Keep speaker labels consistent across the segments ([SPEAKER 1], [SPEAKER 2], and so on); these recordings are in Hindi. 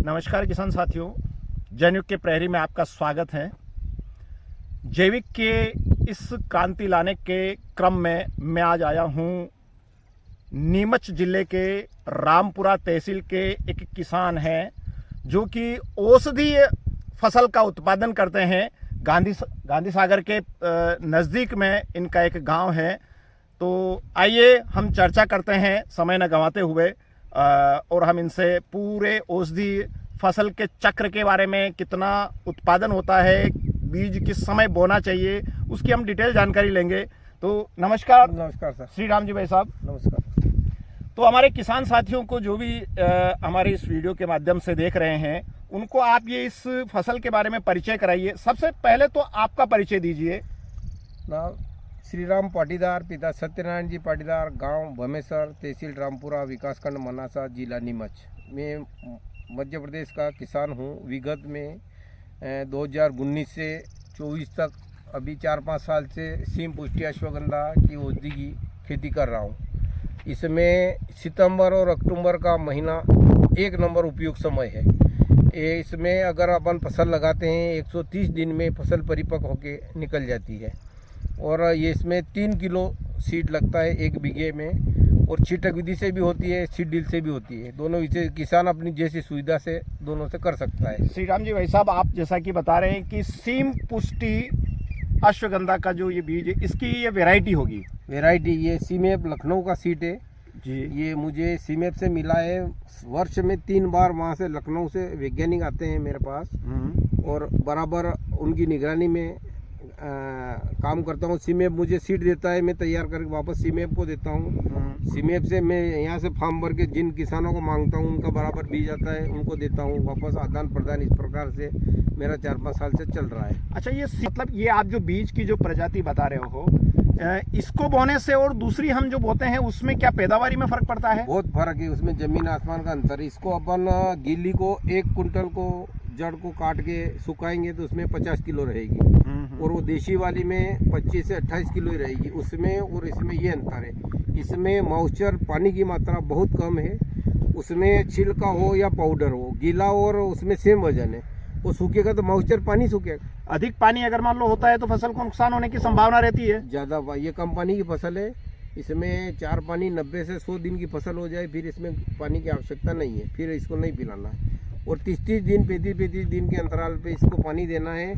[SPEAKER 1] नमस्कार किसान साथियों, जैविक के प्रहरी में आपका स्वागत है। जैविक के इस क्रांति लाने के क्रम में मैं आज आया हूँ नीमच जिले के रामपुरा तहसील के एक किसान हैं जो कि औषधीय फसल का उत्पादन करते हैं। गांधी सागर के नज़दीक में इनका एक गांव है। तो आइए हम चर्चा करते हैं समय न गंवाते हुए, और हम इनसे पूरे औषधि फसल के चक्र के बारे में, कितना उत्पादन होता है, बीज किस समय बोना चाहिए, उसकी हम डिटेल जानकारी लेंगे। तो नमस्कार।
[SPEAKER 2] नमस्कार सर।
[SPEAKER 1] श्री राम जी भाई साहब,
[SPEAKER 2] नमस्कार।
[SPEAKER 1] तो हमारे किसान साथियों को जो भी हमारे इस वीडियो के माध्यम से देख रहे हैं, उनको आप ये इस फसल के बारे में परिचय कराइए। सबसे पहले तो आपका परिचय दीजिए।
[SPEAKER 2] नाम श्री राम पाटीदार, पिता सत्यनारायण जी पाटीदार, गांव भमेसर, तहसील रामपुरा, विकासखंड मनासा, जिला नीमच। मैं मध्य प्रदेश का किसान हूं। विगत में 2019 से 24 तक अभी 4-5 साल से सीम पुष्टि अश्वगंधा की औषधि की खेती कर रहा हूं। इसमें सितंबर और अक्टूबर का महीना एक नंबर उपयुक्त समय है। इसमें अगर अपन फसल लगाते हैं 130 दिन में फसल परिपक्व होके निकल जाती है। और ये इसमें 3 किलो सीड लगता है 1 बीघे में, और छींटक विधि से भी होती है, सीड ड्रिल से भी होती है। दोनों इसे किसान अपनी जैसी सुविधा से दोनों से कर सकता है।
[SPEAKER 1] श्री राम जी भाई साहब, आप जैसा कि बता रहे हैं कि सीम पुष्टि अश्वगंधा का जो ये बीज है, इसकी ये वैरायटी होगी।
[SPEAKER 2] वैरायटी ये सीमेप लखनऊ का सीड है
[SPEAKER 1] जी।
[SPEAKER 2] ये मुझे सीमेप से मिला है। वर्ष में 3 बार वहाँ से लखनऊ से वैज्ञानिक आते हैं मेरे पास, और बराबर उनकी निगरानी में काम करता हूँ। सीमेप मुझे सीड देता है, मैं तैयार करके वापस सीमेप को देता हूँ। सीमेप से मैं यहाँ से फार्म भर के जिन किसानों को मांगता हूँ उनका बराबर बीज आता है, उनको देता हूँ वापस। आदान प्रदान इस प्रकार से मेरा 4-5 साल से चल रहा है।
[SPEAKER 1] अच्छा, ये मतलब ये आप जो बीज की जो प्रजाति बता रहे हो, इसको बोने से और दूसरी हम जो बोते हैं उसमें क्या पैदावारी में फर्क पड़ता है?
[SPEAKER 2] बहुत फर्क है, उसमें जमीन आसमान का अंतर है। इसको अपन गिल्ली को 1 कुंटल को जड़ को काट के सुखाएंगे तो उसमें 50 किलो रहेगी, और वो देशी वाली में 25 से 28 किलो ही रहेगी। उसमें और इसमें ये अंतर है, इसमें मॉइस्चर पानी की मात्रा बहुत कम है। उसमें छिलका हो या पाउडर हो, गीला और उसमें सेम वजन है। वो सूखेगा तो मॉइस्चर पानी सूखेगा।
[SPEAKER 1] अधिक पानी अगर मान लो होता है तो फसल को नुकसान होने की संभावना रहती है।
[SPEAKER 2] ज़्यादा ये कंपनी की फसल है, इसमें 4 पानी 90 से 100 दिन की फसल हो जाए, फिर इसमें पानी की आवश्यकता नहीं है, फिर इसको नहीं पिलाना है। और 30-30 दिन 35-35 दिन के अंतराल पे इसको पानी देना है।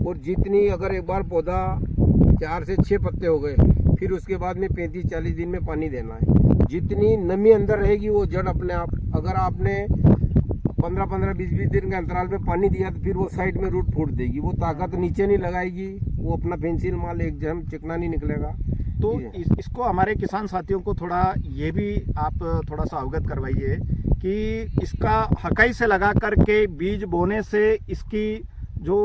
[SPEAKER 2] और जितनी अगर एक बार पौधा 4 से 6 पत्ते हो गए, फिर उसके बाद में 35-40 दिन में पानी देना है। जितनी नमी अंदर रहेगी वो जड़ अपने आप, अगर आपने 15-15 20-20 दिन के अंतराल में पानी दिया तो फिर वो साइड में रूट फूट देगी, वो ताकत नीचे नहीं लगाएगी, वो अपना पेंसिल माल एक जम चिकना नहीं निकलेगा।
[SPEAKER 1] तो इसको हमारे किसान साथियों को थोड़ा ये भी आप थोड़ा सा अवगत करवाइए कि इसका हकाई से लगा करके बीज बोने से इसकी जो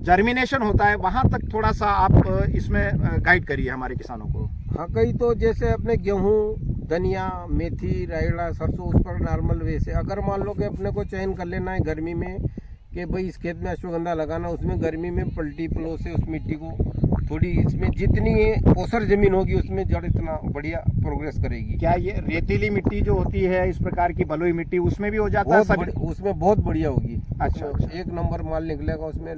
[SPEAKER 1] जर्मिनेशन होता है वहाँ तक थोड़ा सा आप इसमें गाइड करिए हमारे किसानों को।
[SPEAKER 2] हकाई तो जैसे अपने गेहूँ, धनिया, मेथी, रायड़ा, सरसों उस पर नॉर्मल वे से अगर मान लो कि अपने को चयन कर लेना है गर्मी में कि भाई इस खेत में अश्वगंधा लगाना, उसमें गर्मी में पलटी प्लो से उस मिट्टी को थोड़ी, इसमें जितनी ओसर जमीन होगी उसमें जड़ इतना बढ़िया प्रोग्रेस करेगी।
[SPEAKER 1] क्या ये रेतीली मिट्टी जो होती है इस प्रकार की बलुई मिट्टी, उसमें भी हो जाता है?
[SPEAKER 2] उसमें बहुत बढ़िया होगी।
[SPEAKER 1] अच्छा,
[SPEAKER 2] एक नंबर माल निकलेगा उसमें,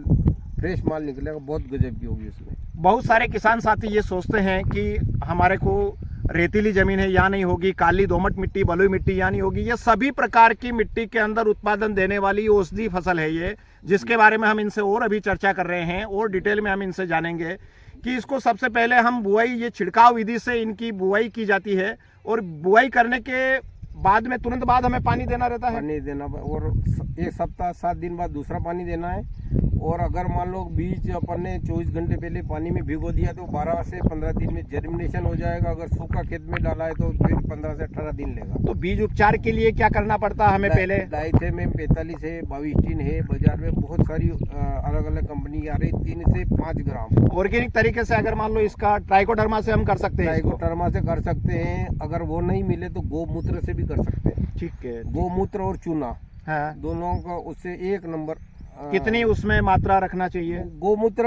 [SPEAKER 2] फ्रेश माल निकलेगा, बहुत गजब की होगी उसमें।
[SPEAKER 1] बहुत सारे किसान साथी ये सोचते हैं कि हमारे को रेतीली जमीन है या नहीं होगी, काली दोमट मिट्टी, बलुई मिट्टी या नहीं होगी। ये सभी प्रकार की मिट्टी के अंदर उत्पादन देने वाली औषधि फसल है ये, जिसके बारे में हम इनसे और अभी चर्चा कर रहे हैं और डिटेल में हम इनसे जानेंगे कि इसको सबसे पहले हम बुआई, ये छिड़काव विधि से इनकी बुआई की जाती है, और बुआई करने के बाद में तुरंत बाद हमें पानी देना रहता है।
[SPEAKER 2] पानी देना, और 1 सप्ताह 7 दिन बाद दूसरा पानी देना है। और अगर मान लो बीज अपन ने 24 घंटे पहले पानी में भिगो दिया तो 12 से 15 दिन में जर्मिनेशन हो जाएगा। अगर सूखा खेत में डाला है तो फिर 15 से 18 दिन लेगा।
[SPEAKER 1] तो बीज उपचार के लिए क्या करना पड़ता है हमें? पहले
[SPEAKER 2] डाइथेम 45 है, 22 है, बाजार में बहुत सारी अलग अलग कंपनी आ रही, 3 से 5 ग्राम।
[SPEAKER 1] ऑर्गेनिक तरीके से अगर मान लो इसका ट्राइकोडर्मा से हम कर सकते हैं?
[SPEAKER 2] ट्राइकोडर्मा से कर सकते हैं। अगर वो नहीं मिले तो गौमूत्र से भी कर सकते हैं।
[SPEAKER 1] ठीक है।
[SPEAKER 2] गौमूत्र और चूना,
[SPEAKER 1] हाँ,
[SPEAKER 2] दोनों का उससे 1 नंबर।
[SPEAKER 1] कितनी उसमें मात्रा रखना चाहिए?
[SPEAKER 2] गोमूत्र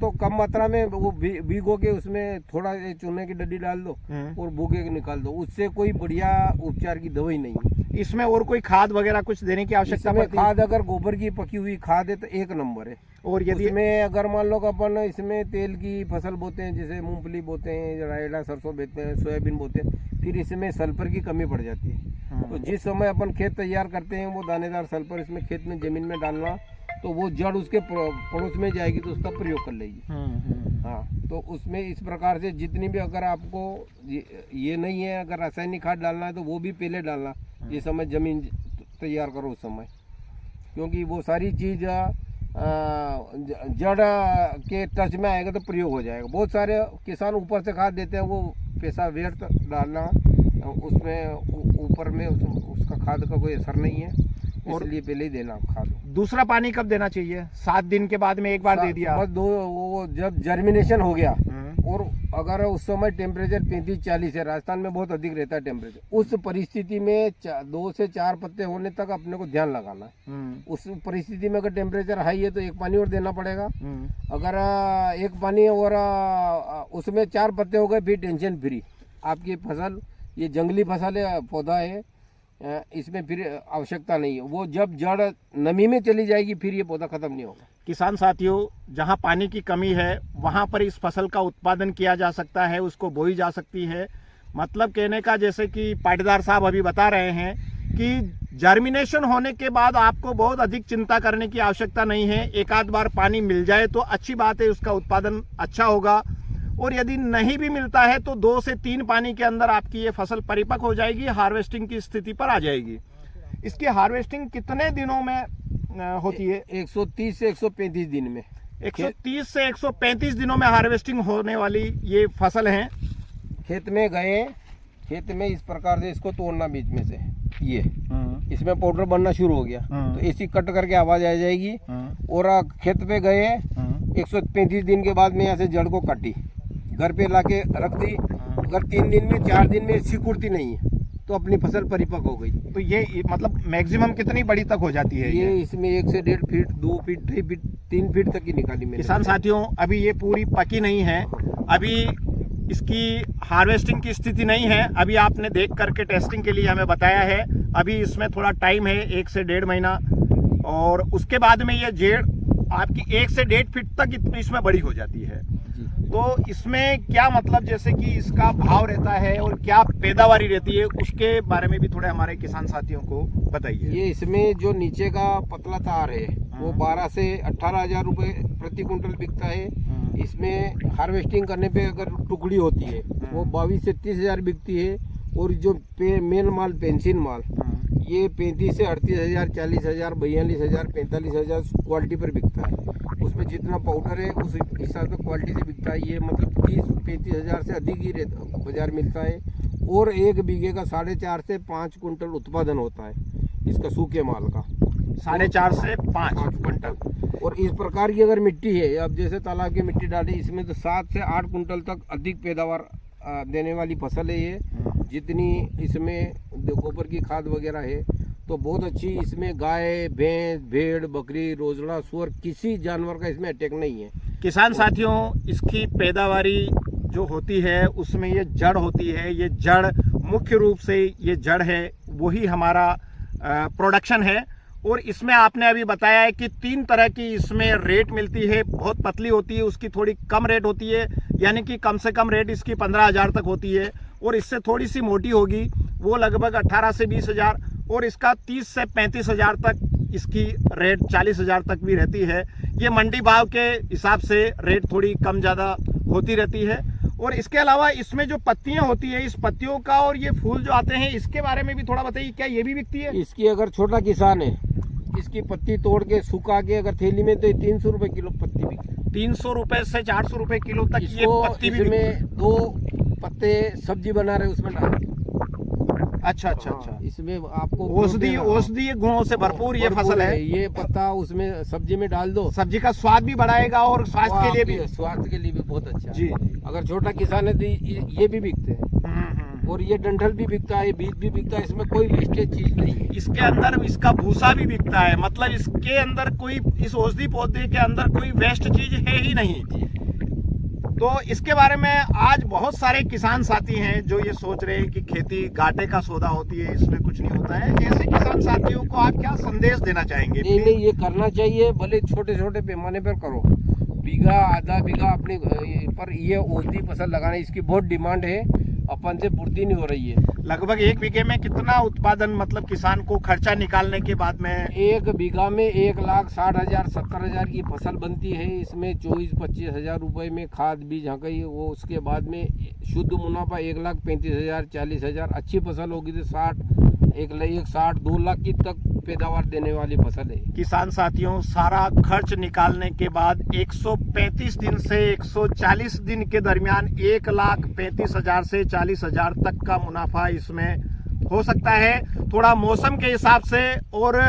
[SPEAKER 2] तो कम मात्रा में, वो भिगो के उसमें थोड़ा चूने की डड्डी डाल दो और भूगे के निकाल दो, उससे कोई बढ़िया उपचार की दवाई नहीं।
[SPEAKER 1] इसमें और कोई खाद वगैरह कुछ देने की आवश्यकता
[SPEAKER 2] इसमें
[SPEAKER 1] पड़ती है?
[SPEAKER 2] खाद अगर गोबर की पकी हुई खाद है तो एक नंबर है।
[SPEAKER 1] और यदि
[SPEAKER 2] इसमें अगर मान लो कि अपन इसमें तेल की फसल बोते हैं, जैसे मूंगफली बोते हैं, रायडा सरसों बोते हैं, सोयाबीन बोते हैं, फिर इसमें सल्फर की कमी पड़ जाती है। तो जिस समय अपन खेत तैयार करते हैं वो दानेदार सल्फर इसमें खेत में जमीन में डालना, तो वो जड़ उसके पड़ोस में जाएगी तो उसका प्रयोग कर लेगी। हाँ, तो उसमें इस प्रकार से जितनी भी अगर आपको ये नहीं है, अगर रासायनिक खाद डालना है तो वो भी पहले डालना, जिस समय जमीन तैयार करो उस समय, क्योंकि वो सारी चीज़ जड़ के टच में आएगा तो प्रयोग हो जाएगा। बहुत सारे किसान ऊपर से खाद देते हैं, वो पैसा व्यर्थ डालना, उसमें ऊपर में उसका खाद का कोई असर नहीं है, इसलिए पहले ही देना खाद।
[SPEAKER 1] दूसरा पानी कब देना चाहिए? 7 दिन के बाद में एक बार दे दिया?
[SPEAKER 2] बस वो जब जर्मिनेशन हो गया, और अगर उस समय टेम्परेचर 35-40 है, राजस्थान में बहुत अधिक रहता है टेम्परेचर, उस परिस्थिति में 2 से 4 पत्ते होने तक अपने को ध्यान लगाना है। उस परिस्थिति में अगर टेम्परेचर हाई है तो एक पानी और देना पड़ेगा। अगर एक पानी और उसमें 4 पत्ते हो गए, फिर टेंशन फ्री आपकी फसल, ये जंगली फसल है, पौधा है, इसमें फिर आवश्यकता नहीं है। वो जब जड़ नमी में चली जाएगी फिर ये पौधा खत्म नहीं होगा।
[SPEAKER 1] किसान साथियों, जहां पानी की कमी है वहां पर इस फसल का उत्पादन किया जा सकता है, उसको बोई जा सकती है। मतलब कहने का, जैसे कि पाटीदार साहब अभी बता रहे हैं कि जर्मिनेशन होने के बाद आपको बहुत अधिक चिंता करने की आवश्यकता नहीं है। एक आध बार पानी मिल जाए तो अच्छी बात है, उसका उत्पादन अच्छा होगा, और यदि नहीं भी मिलता है तो 2 से 3 पानी के अंदर आपकी ये फसल परिपक्व हो जाएगी, हार्वेस्टिंग की स्थिति पर आ जाएगी। इसकी हार्वेस्टिंग कितने दिनों में होती है?
[SPEAKER 2] 130 से 135 दिन में।
[SPEAKER 1] 130 से 135 दिनों में हार्वेस्टिंग होने वाली ये फसल है।
[SPEAKER 2] खेत में गए, खेत में इस प्रकार से इसको तोड़ना बीच में से, ये इसमें पाउडर बनना शुरू हो गया तो ऐसी कट करके आवाज आ जाएगी। और खेत पे गए 135 दिन के बाद में यहाँ से जड़ को काटी, घर पे लाके रख दी। अगर 3 दिन में 4 दिन में सिकुड़ती नहीं है तो अपनी फसल परिपक्व हो गई।
[SPEAKER 1] तो ये मतलब मैक्सिमम कितनी बड़ी तक हो जाती है?
[SPEAKER 2] ये इसमें 1 से 1.5 फीट, 2 फीट, 3 फीट, 3 फीट तक की निकाली मैंने।
[SPEAKER 1] किसान साथियों, अभी ये पूरी पकी नहीं है, अभी इसकी हार्वेस्टिंग की स्थिति नहीं है। अभी आपने देख करके टेस्टिंग के लिए हमें बताया है, अभी इसमें थोड़ा टाइम है, 1 से 1.5 महीना, और उसके बाद में ये जेड़ आपकी 1 से 1.5 फीट तक इसमें बड़ी हो जाती है। तो इसमें क्या मतलब, जैसे कि इसका भाव रहता है और क्या पैदावारी रहती है, उसके बारे में भी थोड़े हमारे किसान साथियों को बताइए।
[SPEAKER 2] ये इसमें जो नीचे का पतला तार है वो 12 से 18,000 रुपये प्रति कुंटल बिकता है। इसमें हार्वेस्टिंग करने पे अगर टुकड़ी होती है वो 22 से 30,000 बिकती है। और जो मेन माल, पेंसिल माल, ये 35 से 38,000, 40,000, 42,000, 45,000 क्वालिटी पर बिकता है। उसमें जितना पाउडर है उस हिसाब से क्वालिटी से बिकता है। ये मतलब 30-35,000 से अधिक ही बाजार मिलता है। और 1 बीघे का 4.5 से 5 कुंटल उत्पादन होता है इसका, सूखे माल का
[SPEAKER 1] 4.5 से 5 कुंटल।
[SPEAKER 2] और इस प्रकार की अगर मिट्टी है, अब जैसे तालाब की मिट्टी डाली, इसमें तो 7 से 8 कुंटल तक अधिक पैदावार देने वाली फसल है ये। जितनी इसमें गोबर की खाद वगैरह है तो बहुत अच्छी। इसमें गाय, भैंस, भेड़, बकरी, रोजड़ा, सुअर, किसी जानवर का इसमें अटैक नहीं है।
[SPEAKER 1] किसान साथियों, इसकी पैदावारी जो होती है उसमें ये जड़ होती है। ये जड़ मुख्य रूप से ये जड़ है, वही हमारा प्रोडक्शन है। और इसमें आपने अभी बताया है कि 3 तरह की इसमें रेट मिलती है। बहुत पतली होती है, उसकी थोड़ी कम रेट होती है, यानी कि कम से कम रेट इसकी 15,000 तक होती है। और इससे थोड़ी सी मोटी होगी, वो लगभग 18 से 20,000, और इसका 30 से 35,000 तक इसकी रेट 40,000 तक भी रहती है। ये मंडी भाव के हिसाब से रेट थोड़ी कम ज़्यादा होती रहती है। और इसके अलावा इसमें जो पत्तियां होती है, इस पत्तियों का और ये फूल जो आते हैं, इसके बारे में भी थोड़ा बताइए, क्या ये भी बिकती है?
[SPEAKER 2] इसकी अगर छोटा किसान है, इसकी पत्ती तोड़ के सुखा के अगर थैली में, तो 300 रुपये किलो पत्ती बिकती।
[SPEAKER 1] 300 रुपये से 400 रुपये किलो तक ये पत्ती भी।
[SPEAKER 2] इसमें 2 पत्ते सब्जी बना रहे उसमें डाल।
[SPEAKER 1] अच्छा अच्छा अच्छा।
[SPEAKER 2] इसमें आपको
[SPEAKER 1] औषधीय गुणों से भरपूर ये फसल है।
[SPEAKER 2] ये पत्ता उसमें सब्जी में डाल दो,
[SPEAKER 1] सब्जी का स्वाद भी बढ़ाएगा और स्वास्थ्य के लिए भी,
[SPEAKER 2] स्वास्थ्य के लिए भी बहुत अच्छा
[SPEAKER 1] जी।
[SPEAKER 2] अगर छोटा किसान है तो ये भी बिकते हैं। और ये डंठल भी बिकता है, बीज भी बिकता है, इसमें कोई वेस्टेज चीज नहीं है।
[SPEAKER 1] इसके अंदर इसका भूसा भी बिकता है, मतलब इसके अंदर कोई, इस औषधि पौधे के अंदर कोई वेस्ट चीज है ही नहीं। तो इसके बारे में आज बहुत सारे किसान साथी हैं जो ये सोच रहे हैं कि खेती घाटे का सौदा होती है, इसमें कुछ नहीं होता है। ऐसे किसान साथियों को आप क्या संदेश देना चाहेंगे?
[SPEAKER 2] नहीं, ये करना चाहिए, भले छोटे छोटे पैमाने पर करो, बीघा आधा बीघा अपने पर ये औषधि फसल लगाना, इसकी बहुत डिमांड है, अपन से पूर्ति नहीं हो रही है।
[SPEAKER 1] लगभग 1 बीघे में कितना उत्पादन मतलब किसान को खर्चा निकालने के बाद में?
[SPEAKER 2] 1 बीघा में 1,60,000 70,000 की फसल बनती है। इसमें 24-25 हजार रुपये में खाद बीज हकई, वो उसके बाद में शुद्ध मुनाफा 1,35,000 40,000। अच्छी फसल होगी तो 1,60,000 2 लाख की तक पैदावार देने वाली फसल है।
[SPEAKER 1] किसान साथियों, सारा खर्च निकालने के बाद 135 दिन से 140 दिन के दरमियान 1,35,000 से 40,000 तक का मुनाफा इसमें हो सकता है। थोड़ा मौसम के हिसाब से और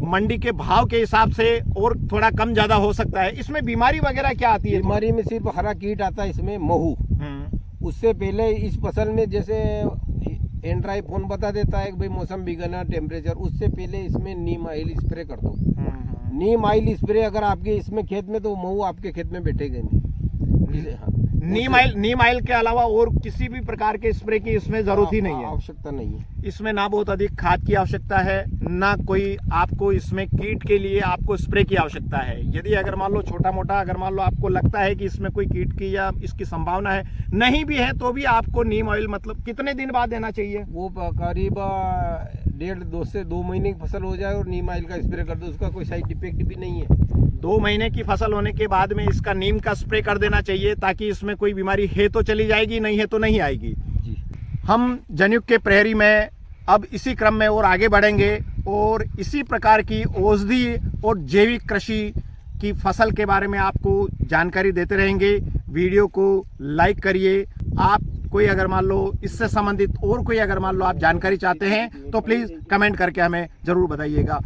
[SPEAKER 1] मंडी के भाव के हिसाब से और थोड़ा कम ज्यादा हो सकता है। इसमें बीमारी वगैरह क्या आती है?
[SPEAKER 2] बीमारी में सिर्फ हरा कीट आता है, इसमें महू। उससे पहले इस फसल में जैसे एंड्राई फोन बता देता है कि भाई मौसम बिगड़ना, टेम्परेचर, उससे पहले इसमें नीम ऑयल स्प्रे कर दो। नीम ऑयल स्प्रे अगर आपके इसमें खेत में, तो महू आपके खेत में बैठेगा नहीं। हाँ,
[SPEAKER 1] नीम ऑयल के अलावा और किसी भी प्रकार के स्प्रे की इसमें जरूरत ही नहीं है,
[SPEAKER 2] आवश्यकता नहीं है।
[SPEAKER 1] इसमें ना बहुत अधिक खाद की आवश्यकता है, ना कोई आपको इसमें कीट के लिए आपको स्प्रे की आवश्यकता है। यदि अगर मान लो छोटा मोटा अगर मान लो आपको लगता है कि इसमें कोई कीट की या इसकी संभावना है, नहीं भी है, तो भी आपको नीम ऑयल मतलब कितने दिन बाद देना चाहिए?
[SPEAKER 2] वो करीब 1.5 से 2 महीने की फसल हो जाए और नीम ऑयल का स्प्रे कर दो, उसका कोई साइड इफेक्ट भी नहीं है।
[SPEAKER 1] 2 महीने की फसल होने के बाद में इसका नीम का स्प्रे कर देना चाहिए, ताकि इसमें कोई बीमारी है तो चली जाएगी, नहीं है तो नहीं आएगी।
[SPEAKER 2] जी।
[SPEAKER 1] हम जनुक के प्रहरी में अब इसी क्रम में और आगे बढ़ेंगे और इसी प्रकार की औषधि और जैविक कृषि की फसल के बारे में आपको जानकारी देते रहेंगे। वीडियो को लाइक करिए। आप कोई अगर मान लो इससे संबंधित और कोई अगर मान लो आप जानकारी चाहते हैं तो प्लीज़ कमेंट करके हमें ज़रूर बताइएगा।